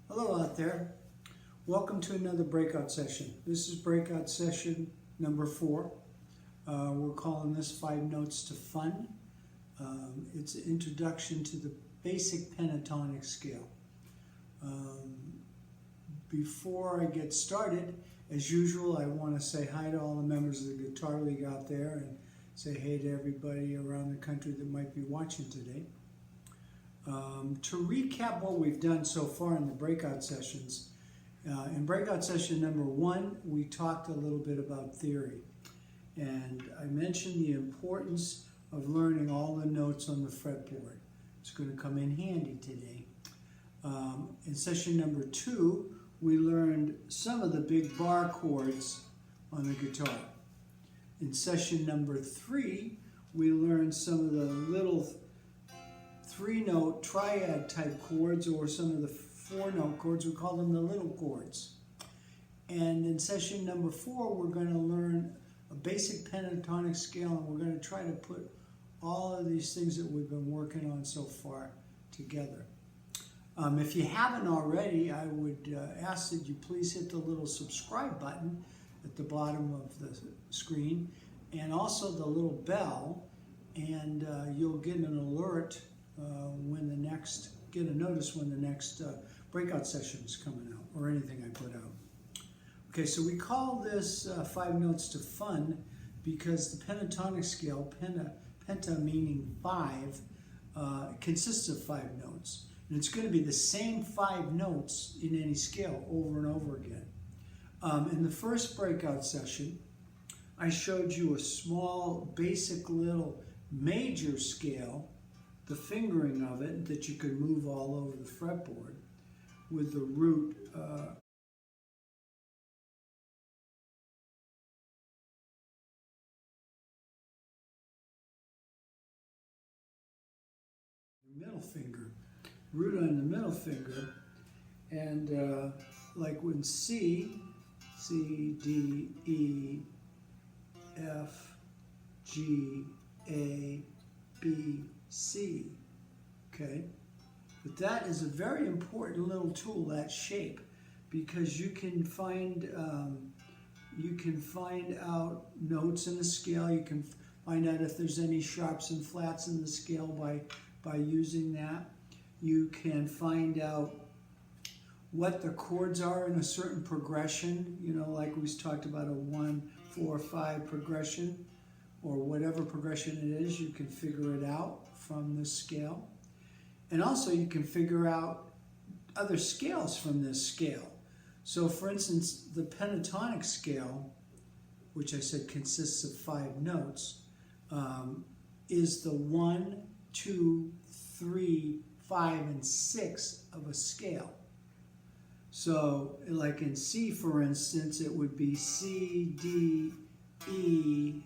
Hello out there. Welcome to another breakout session. This is breakout session number 4. We're calling this 5 Notes to Fun. It's an introduction to the basic pentatonic scale. Before I get started, as usual, I want to say hi to all the members of the Guitar League out there and say hey to everybody around the country that might be watching today. To recap what we've done so far in the breakout sessions, in breakout session number 1, we talked a little bit about theory. And I mentioned the importance of learning all the notes on the fretboard. It's going to come in handy today. In session number 2, we learned some of the big bar chords on the guitar. In session number 3, we learned some of the little 3-note triad type chords, or some of the 4-note chords. We call them the little chords. And in session number 4, we're going to learn a basic pentatonic scale, and we're going to try to put all of these things that we've been working on so far together. If you haven't already, I would ask that you please hit the little subscribe button at the bottom of the screen, and also the little bell, and you'll get an alert get a notice when the next breakout session is coming out, or anything I put out. Okay, so we call this 5 Notes to Fun because the pentatonic scale, penta meaning 5, consists of 5 notes. And it's going to be the same 5 notes in any scale over and over again. In the first breakout session, I showed you a small, basic little major scale, the fingering of it, that you could move all over the fretboard with the root middle finger, root on the middle finger, and like when C, D, E, F, G, A, B, C, okay? But that is a very important little tool, that shape, because you can find out notes in the scale. You can find out if there's any sharps and flats in the scale by using that. You can find out what the chords are in a certain progression, you know, like we talked about a 1, 4, 5 progression, or whatever progression it is. You can figure it out from this scale. And also you can figure out other scales from this scale. So for instance, the pentatonic scale, which I said consists of 5 notes, is the 1, 2, 3, 5, and 6 of a scale. So like in C, for instance, it would be C, D, E,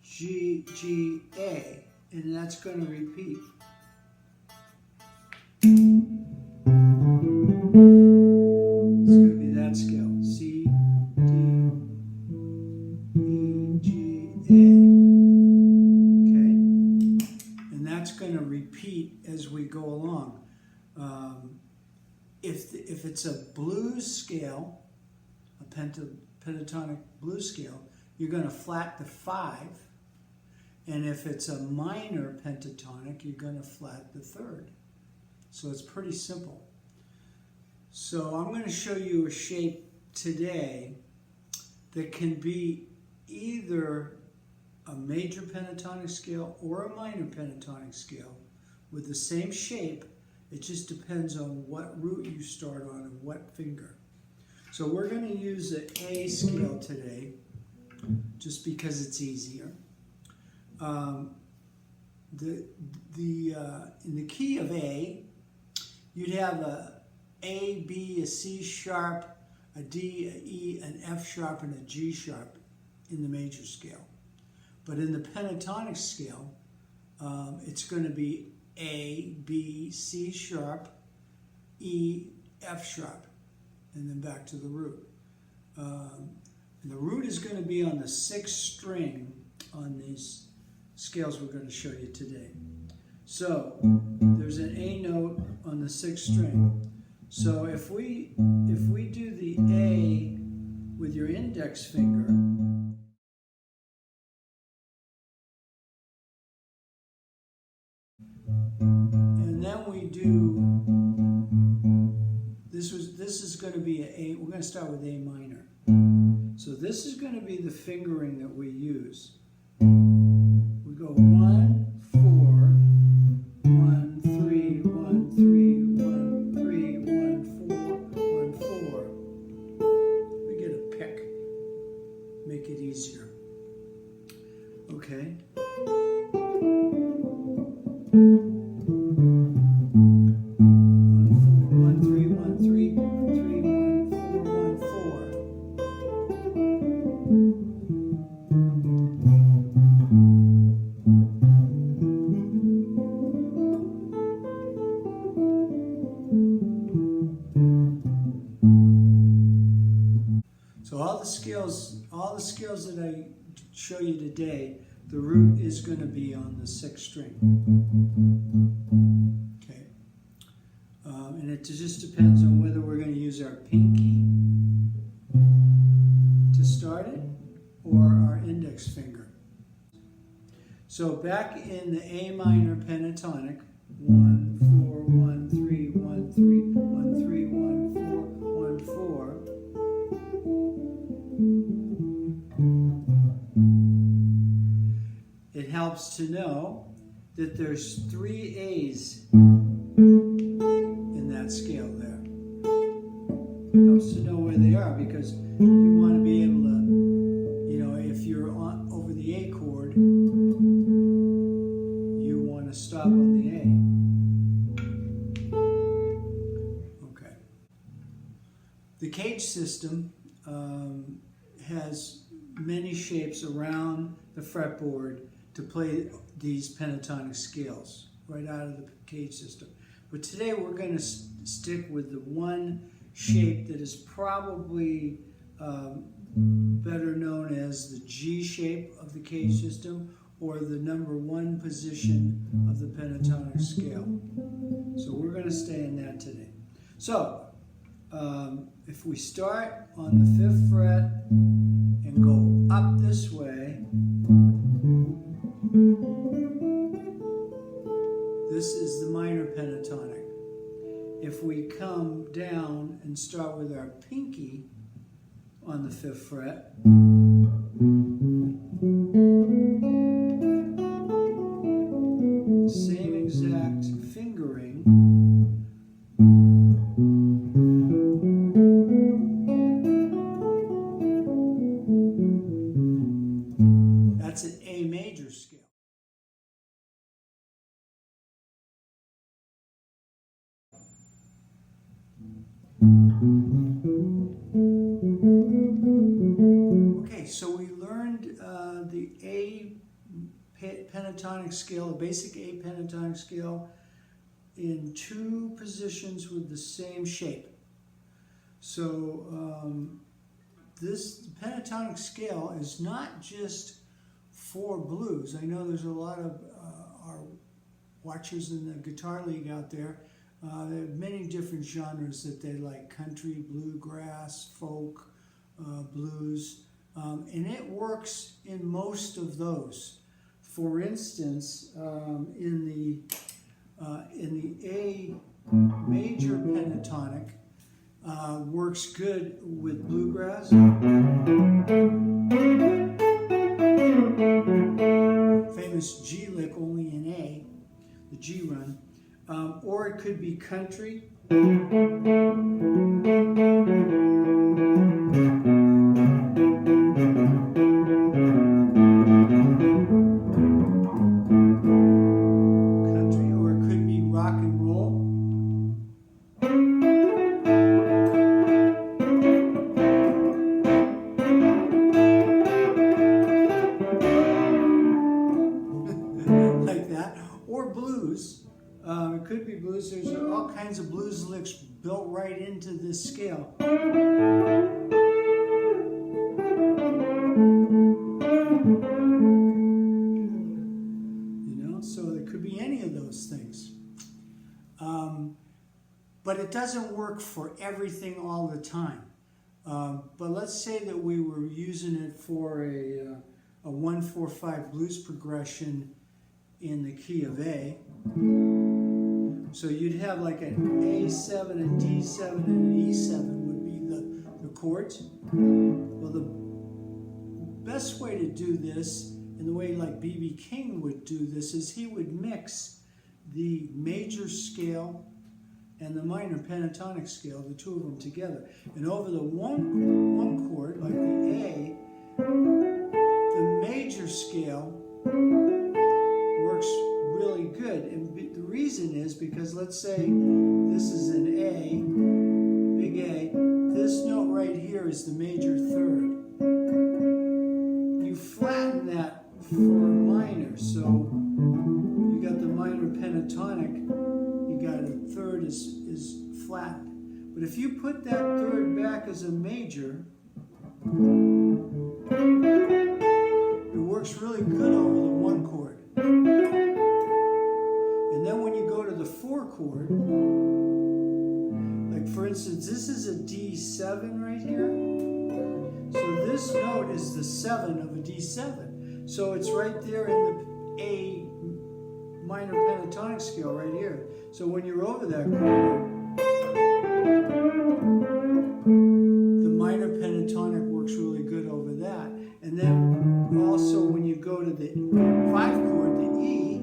G, G, A, and that's going to repeat. It's going to be that scale, C, D, E, G, A, okay? And that's going to repeat as we go along. If it's a blues scale, a pentatonic blues scale, you're going to flat the 5. And if it's a minor pentatonic, you're going to flat the 3rd. So it's pretty simple. So I'm going to show you a shape today that can be either a major pentatonic scale or a minor pentatonic scale with the same shape. It just depends on what root you start on and what finger. So we're going to use the A scale today, just because it's easier. In the key of A, you'd have a B, a C sharp, a D, a E, an F sharp, and a G sharp in the major scale. But in the pentatonic scale, it's going to be A, B, C sharp, E, F sharp, and then back to the root. And the root is going to be on the 6th string on these scales we're going to show you today. So there's an A note on the 6th string. So if we do the A with your index finger, and then we do this is going to be we're going to start with A minor. So this is going to be the fingering that we use. We go 1, 4, 1, 3, 1, 3, 1, 3, 1, 4, 1, 4. We get a pick. Make it easier. Okay. 1, 4, 1, 3, 1, 3, 1, 3, 1, 4, 1, 4. So all the scales that I show you today, the root is going to be on the 6th string. Okay, and it just depends on whether we're going to use our pinky to start it or our index finger. So back in the A minor pentatonic, 1, 4, 1, 3, 1, 3, 1, 3, 1, 4, 1, 4. It helps to know that there's 3 A's in that scale there. Helps to know where they are because you want to be able to, if you're over the A chord, you want to stop on the A. Okay. The cage system has many shapes around the fretboard to play these pentatonic scales right out of the cage system. But today we're going to stick with the one shape that is probably better known as the G shape of the cage system or the number 1 position of the pentatonic scale. So we're going to stay in that today. So if we start on the 5th fret and go up this way, this is the minor pentatonic. If we come down and start with our pinky on the 5th fret, same exact fingering, that's an A major scale. Okay, so we learned the A pentatonic scale, a basic A pentatonic scale, in 2 positions with the same shape. So this pentatonic scale is not just for blues. I know there's a lot of our watchers in the Guitar League out there. There are many different genres that they like: country, bluegrass, folk, blues, and it works in most of those. For instance, in the A major pentatonic, works good with bluegrass, famous G lick only in A, the G run. Or it could be country. Country, or it could be rock and roll. Like that. Or blues. It could be blues. There's all kinds of blues licks built right into this scale. So there could be any of those things. but it doesn't work for everything all the time. But let's say that we were using it for a 1-4-5 blues progression in the key of A. So you'd have like an A7, a D7, and an E7 would be the chords. Well, the best way to do this, and the way like B.B. King would do this, is he would mix the major scale and the minor pentatonic scale, the two of them together. And over the one chord, like the A, the major scale works really good. And the reason is because, let's say this is an A, big A, this note right here is the major third. You flatten that for minor, so you got the minor pentatonic, you got a third is flattened. But if you put that third back as a major, it works really good over the one chord. And then when you go to the 4 chord, like for instance, this is a D7 right here. So this note is the 7 of a D7. So it's right there in the A minor pentatonic scale right here. So when you're over that chord, the minor pentatonic works really good over that. And then also when you go to the 5 chord, the E,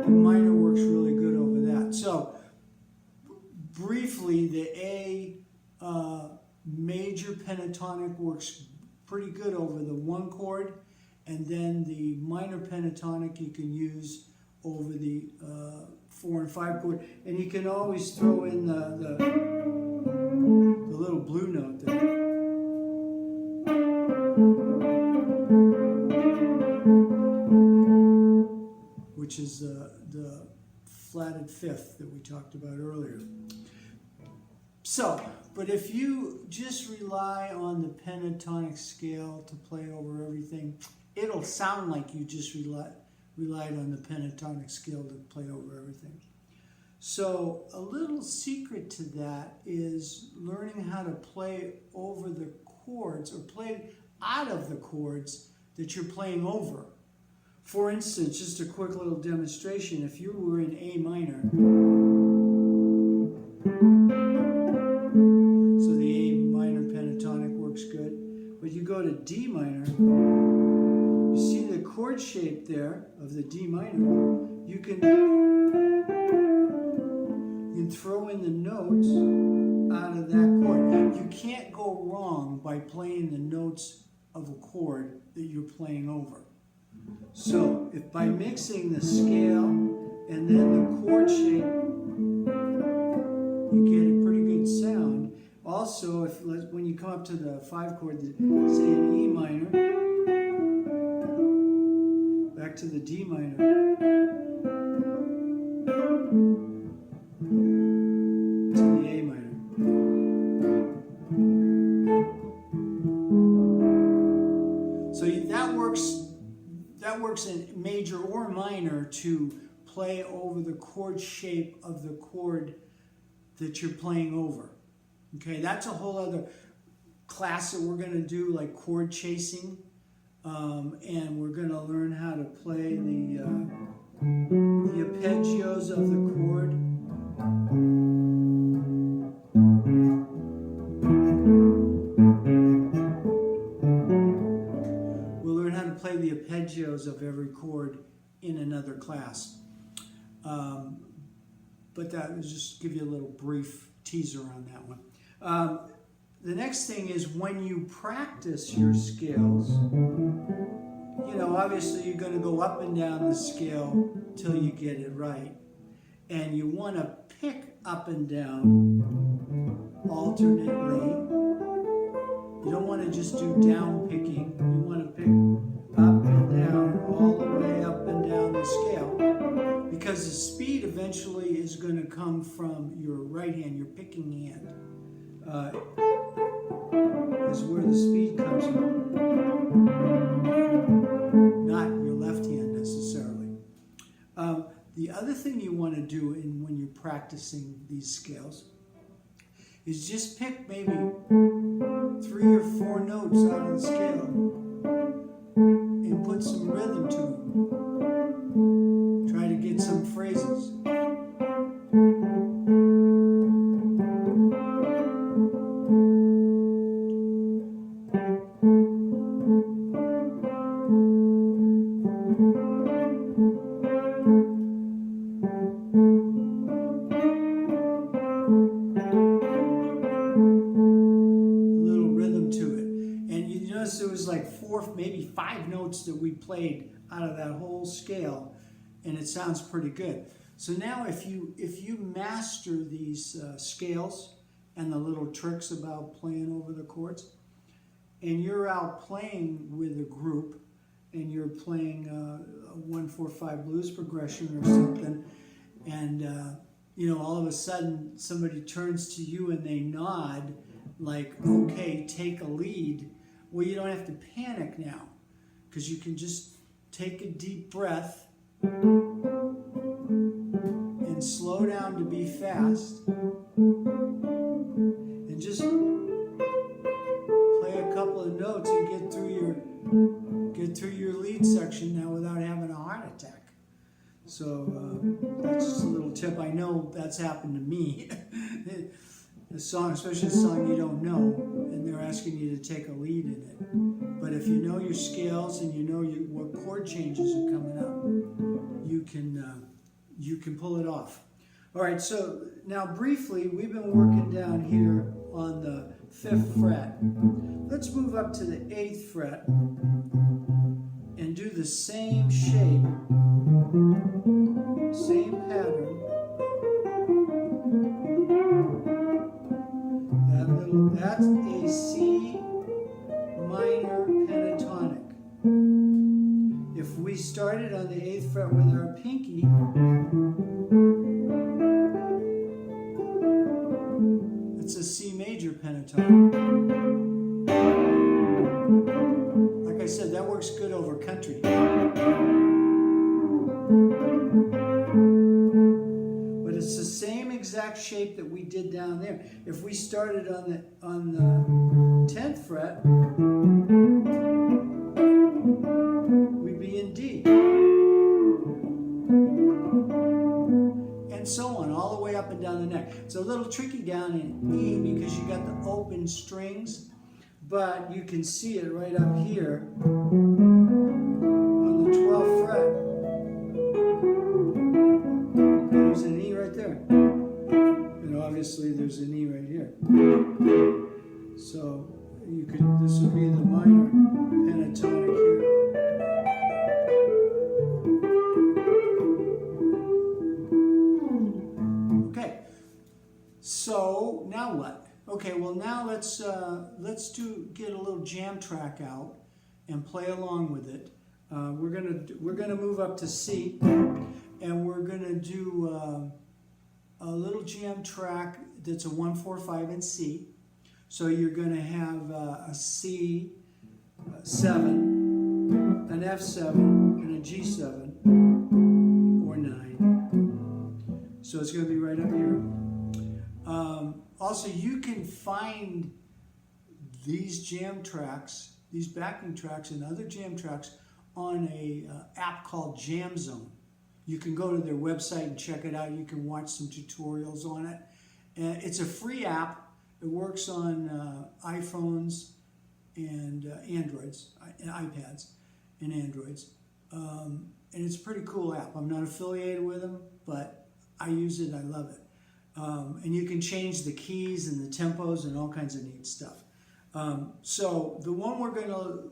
the minor works really good over that. So briefly, the A major pentatonic works pretty good over the 1 chord, and then the minor pentatonic you can use over the 4 and 5 chord, and you can always throw in the little blue note there. Which is the flatted 5th that we talked about earlier. So, but if you just rely on the pentatonic scale to play over everything, it'll sound like you just relied on the pentatonic scale to play over everything. So a little secret to that is learning how to play over the chords, or play out of the chords that you're playing over. For instance, just a quick little demonstration. If you were in A minor, so the A minor pentatonic works good, but you go to D minor, you see the chord shape there of the D minor. You can throw in the notes out of that chord. You can't go wrong by playing the notes of a chord that you're playing over. So, if by mixing the scale and then the chord shape, you get a pretty good sound. Also, when you come up to the 5 chord, say an E minor, back to the D minor, to the A minor. So that works in major or minor to play over the chord shape of the chord that you're playing over. Okay, that's a whole other class that we're going to do, like chord chasing, and we're going to learn how to play the arpeggios of the chord. We'll learn how to play the arpeggios of every chord in another class. But that was just give you a little brief teaser on that one. The next thing is, when you practice your scales, you know, obviously you're going to go up and down the scale till you get it right. And you want to pick up and down alternately. You don't want to just do down picking. You want to pick up and down, all the way up and down the scale. Because the speed eventually is going to come from your right hand, your picking hand. Is where the speed comes from. Not your left hand necessarily. The other thing you want to do when you're practicing these scales is just pick maybe 3 or 4 notes out of the scale and put some rhythm to them. Try to get some phrases. There was like 4, maybe 5 notes that we played out of that whole scale, and it sounds pretty good. So now if you master these scales and the little tricks about playing over the chords, and you're out playing with a group and you're playing a 1-4-5 blues progression or something, and you know, all of a sudden somebody turns to you and they nod like, okay, take a lead. Well, you don't have to panic now, because you can just take a deep breath and slow down to be fast and just play a couple of notes and get through your lead section now without having a heart attack. So that's just a little tip. I know that's happened to me. A song, especially a song you don't know, and they're asking you to take a lead in it. But if you know your scales and you know what chord changes are coming up, you can pull it off. All right, so now briefly, we've been working down here on the 5th fret. Let's move up to the 8th fret and do the same shape, same pattern. That's a C minor pentatonic. If we started on the 8th fret with our pinky, it's a C major pentatonic. Like I said, that works good over country. But it's the same exact shape that we did down there. If we started on the 10th fret, we'd be in D. And so on, all the way up and down the neck. It's a little tricky down in E because you got the open strings, but you can see it right up here on the 12th fret. There's an E right there. And obviously there's an E right here. So this would be the minor pentatonic here. Okay. So now what? Okay, well now let's get a little jam track out and play along with it. We're gonna move up to C, and we're gonna do a little jam track that's a 1-4-5 in C. So you're gonna have a C, 7, an F7, and a G7 or 9. So it's gonna be right up here. Also, you can find these jam tracks, these backing tracks and other jam tracks on a app called Jam Zone. You can go to their website and check it out. You can watch some tutorials on it. It's a free app. It works on iPhones and Androids, and iPads and Androids. And it's a pretty cool app. I'm not affiliated with them, but I use it and I love it. And you can change the keys and the tempos and all kinds of neat stuff. So the one we're going to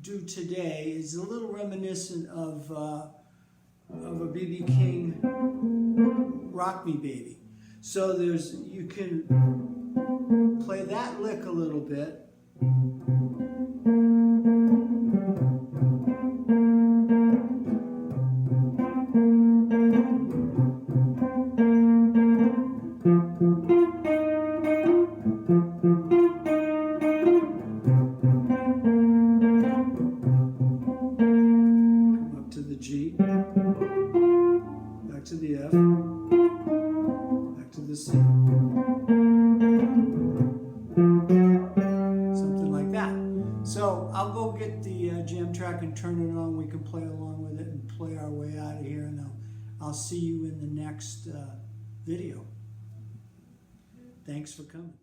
do today is a little reminiscent of a B.B. King, Rock Me Baby. So you can play that lick a little bit. Come up to the G, back to the C. Something like that. So I'll go get the jam track and turn it on. We can play along with it and play our way out of here, and I'll see you in the next video. Thanks for coming.